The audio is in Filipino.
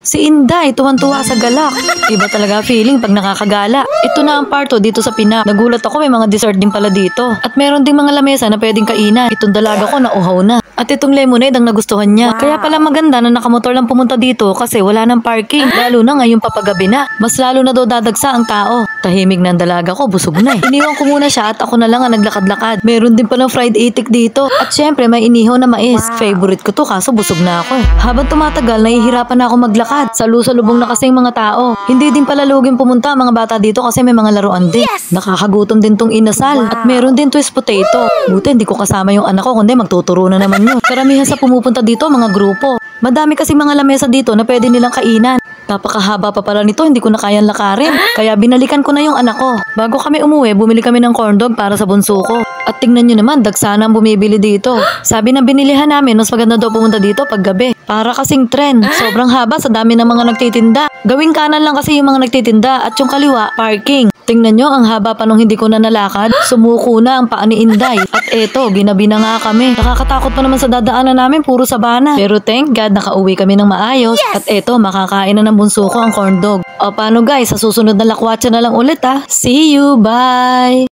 Si Inday, tuwan-tuwa sa galak. Iba talaga feeling pag nakakagala. Ito na ang parto dito sa Pinap. Nagulat ako, may mga dessert din pala dito. At meron ding mga lamesa na pwedeng kainan. Itong dalaga ko nauhaw na. At itong lemonade ang nagustuhan niya. Kaya pala maganda na nakamotor lang pumunta dito kasi wala nang parking. Lalo na ngayon papagabi na. Mas lalo na daw dadagsa ang tao. Tahimik na ang dalaga ko, busog na eh. Iniwan ko muna siya at ako na lang ang naglakad-lakad. Meron din palang fried itik dito. At syempre may inihaw na mais. Favorite ko to kaso busog na ako eh. Habang tumatagal, nahihirapan na ako maglakad. Salu-salubong na kasing mga tao. Hindi din pala luging pumunta ang mga bata dito kasi may mga laruan din. Nakakagutom din tong inasal. At meron din twist potato. Buti hindi ko kasama yung anak ko kundi magtuturo na naman yun. Karamihan sa pumupunta dito mga grupo. Madami kasi mga lamesa dito na pwede nilang kainan. Napakahaba pa pala nito, hindi ko na kayang lakarin. Kaya binalikan ko na yung anak ko. Bago kami umuwi, bumili kami ng corn dog para sa bunso ko. At tingnan nyo naman, dagsana ang bumibili dito. Sabi ng binilihan namin, mas maganda daw pumunta dito pag gabi. Para kasing trend. Sobrang haba sa dami ng mga nagtitinda. Gawing kanan lang kasi yung mga nagtitinda at yung kaliwa, parking. Tingnan nyo, ang haba pa nung hindi ko na nalakad. Sumuko na ang paa ni Inday. At eto, ginabi na nga kami. Nakakatakot pa naman sa dadaanan namin, puro sabana. Pero thank God, nakauwi kami ng maayos. At eto, makakain na ng bunso ko ang corn dog. O paano guys, sa susunod na lakwatsa na lang ulit ha. See you, bye!